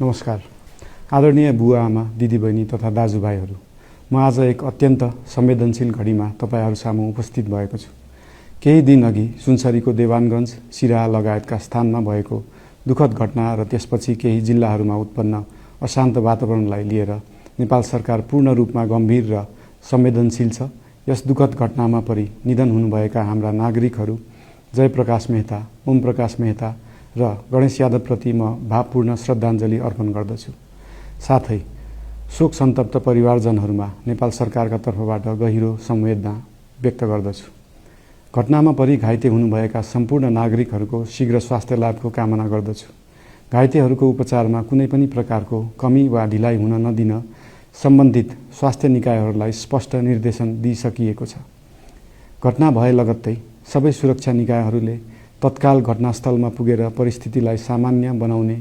नमस्कार। आदरणीय बुवा आमा, दिदीबहिनी तथा दाजुभाइहरू, म आज एक अत्यन्त संवेदनशील घडीमा तपाईहरू सामु उपस्थित भएको छु। केही दिन अघि सुनसरीको देवानगञ्ज, सिराहा लगायतका स्थानमा भएको दुःखद घटना र त्यसपछि केही जिल्लाहरूमा उत्पन्न अशान्त वातावरणलाई लिएर नेपाल सरकार पूर्ण रूपमा गम्भीर र संवेदनशील छ। यस दुःखद घटनामा परि निधन हुनुभएका हाम्रा नागरिकहरू जयप्रकाश मेहता, ओम प्रकाश मेहता र गणेश यादवप्रति म भावपूर्ण श्रद्धाञ्जली अर्पण गर्दछु। साथै शोक सन्तप्त परिवारजनहरूमा नेपाल सरकारका तर्फबाट गहिरो संवेदना व्यक्त गर्दछु। घटनामा परि घाइते हुनुभएका सम्पूर्ण नागरिकहरूको शीघ्र स्वास्थ्य लाभको कामना गर्दछु। घाइतेहरूको उपचारमा कुनै पनि प्रकारको कमी वा ढिलाइ हुन नदिन सम्बन्धित स्वास्थ्य निकायहरूलाई स्पष्ट निर्देशन दिइसकिएको छ। घटना भए लगत्तै सबै सुरक्षा निकायहरूले तत्काल घटनास्थलमा पुगेर परिस्थितिलाई सामान्य बनाउने,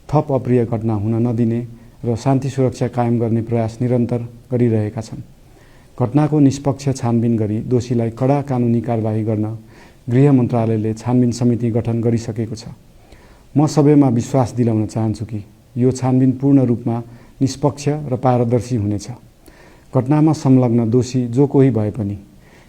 थप अप्रिय घटना हुन नदिने र शान्ति सुरक्षा कायम गर्ने प्रयास निरन्तर गरिरहेका छन्। घटनाको निष्पक्ष छानबिन गरी दोषीलाई कडा कानुनी कारबाही गर्न गृह मन्त्रालयले छानबिन समिति गठन गरिसकेको छ। म सबैमा विश्वास दिलाउन चाहन्छु कि यो छानबिन पूर्ण रूपमा निष्पक्ष र पारदर्शी हुनेछ। घटनामा संलग्न दोषी जो कोही भए पनि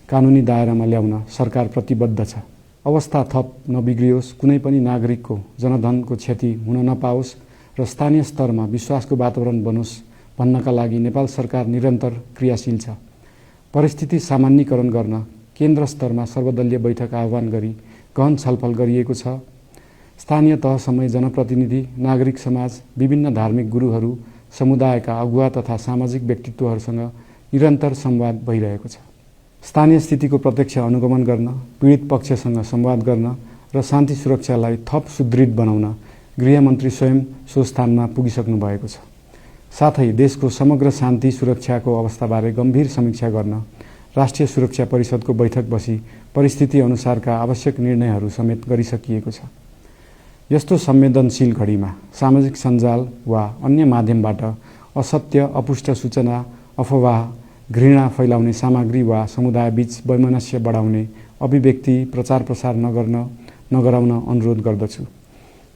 कानुनी दायरामा ल्याउन सरकार प्रतिबद्ध छ। अवस्था थप नबिग्रियोस्, कुनै पनि नागरिकको जनधनको क्षति हुन नपाओस् र स्थानीय स्तरमा विश्वासको वातावरण बनोस् भन्नका लागि नेपाल सरकार निरन्तर क्रियाशील छ। परिस्थिति सामान्यीकरण गर्न केन्द्र स्तरमा सर्वदलीय बैठक आह्वान गरी गहन छलफल गरिएको छ। स्थानीय तहसम्मै जनप्रतिनिधि, नागरिक समाज, विभिन्न धार्मिक गुरुहरू, समुदायका अगुवा तथा सामाजिक व्यक्तित्वहरूसँग निरन्तर संवाद भइरहेको छ। स्थानीय स्थितिको प्रत्यक्ष अनुगमन गर्न, पीडित पक्षसँग संवाद गर्न र शान्ति सुरक्षालाई थप सुदृढ बनाउन गृहमन्त्री स्वयं सो स्थानमा पुगिसक्नु भएको छ। साथै देशको समग्र शान्ति सुरक्षाको अवस्थाबारे गम्भीर समीक्षा गर्न राष्ट्रिय सुरक्षा परिषदको बैठक बसी परिस्थिति अनुसारका आवश्यक निर्णयहरू समेत गरिसकिएको छ। यस्तो संवेदनशील घडीमा सामाजिक सञ्जाल वा अन्य माध्यमबाट असत्य, अपुष्ट सूचना, अफवाह, घृणा फैलाउने सामग्री वा समुदायबीच वैमनस्य बढाउने अभिव्यक्ति प्रचार प्रसार नगराउन अनुरोध गर्दछु।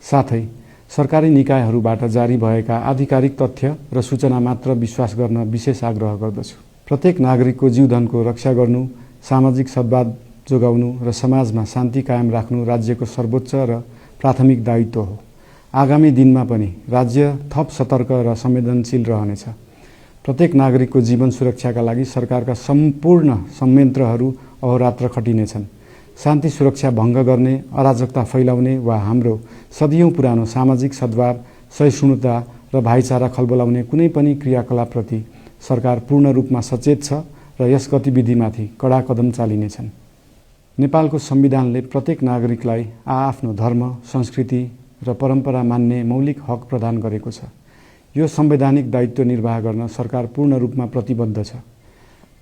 साथै सरकारी निकायहरूबाट जारी भएका आधिकारिक तथ्य र सूचना मात्र विश्वास गर्न विशेष आग्रह गर्दछु। प्रत्येक नागरिकको जीवधनको रक्षा गर्नु, सामाजिक सद्भाव जोगाउनु र समाजमा शान्ति कायम राख्नु राज्यको सर्वोच्च र प्राथमिक दायित्व हो। आगामी दिनमा पनि राज्य थप सतर्क र संवेदनशील रहनेछ। प्रत्येक नागरिकको जीवन सुरक्षाका लागि सरकारका सम्पूर्ण संयन्त्रहरू अहोरात्र खटिनेछन्। शान्ति सुरक्षा भङ्ग गर्ने, अराजकता फैलाउने वा हाम्रो सदियौं पुरानो सामाजिक सद्भाव, सहिष्णुता र भाइचारा खलबलाउने कुनै पनि क्रियाकलापप्रति सरकार पूर्ण रूपमा सचेत छ र यस गतिविधिमाथि कडा कदम चालिनेछन्। नेपालको संविधानले प्रत्येक नागरिकलाई आआफ्नो धर्म, संस्कृति र परम्परा मान्ने मौलिक हक प्रदान गरेको छ। यो संवैधानिक दायित्व निर्वाह गर्न सरकार पूर्ण रूपमा प्रतिबद्ध छ।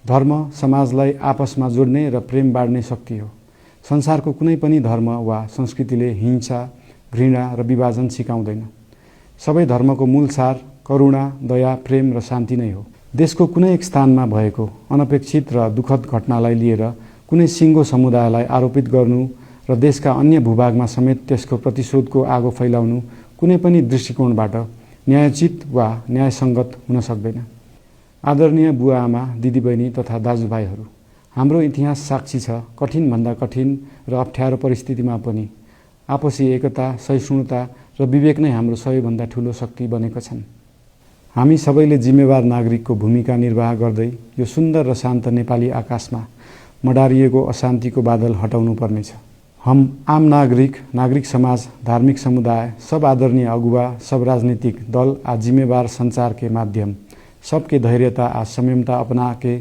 धर्म समाजलाई आपसमा जोड्ने र प्रेम बाँड्ने शक्ति हो। संसारको कुनै पनि धर्म वा संस्कृतिले हिंसा, घृणा र विभाजन सिकाउँदैन। सबै धर्मको मूल सार करुणा, दया, प्रेम र शान्ति नै हो। देशको कुनै एक स्थानमा भएको अनपेक्षित र दुःखद घटनालाई लिएर कुनै सिङ्गो समुदायलाई आरोपित गर्नु र देशका अन्य भूभागमा समेत त्यसको प्रतिशोधको आगो फैलाउनु कुनै पनि दृष्टिकोणबाट न्यायोचित वा न्यायसङ्गत हुन सक्दैन। आदरणीय बुवा आमा, दिदीबहिनी तथा दाजुभाइहरू, हाम्रो इतिहास साक्षी छ कठिनभन्दा कठिन र अप्ठ्यारो परिस्थितिमा पनि आपसी एकता, सहिष्णुता र विवेक नै हाम्रो सबैभन्दा ठूलो शक्ति बनेका छन्। हामी सबैले जिम्मेवार नागरिकको भूमिका निर्वाह गर्दै यो सुन्दर र शान्त नेपाली आकाशमा मडारिएको अशान्तिको बादल हटाउनु पर्नेछ। हम आम नागरिक, नागरिक समाज, धार्मिक समुदाय, सब आदरणीय अगुवा, सब राजनीतिक दल आ जिम्मेवार संचार के माध्यम सबके धैर्यता आ संयमता अपना के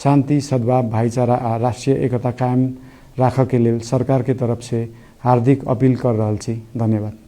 शांति, सद्भाव, भाईचारा आ राष्ट्रीय एकता कायम राख के लेल सरकार के तरफ से हार्दिक अपील कर रहल छी। धन्यवाद।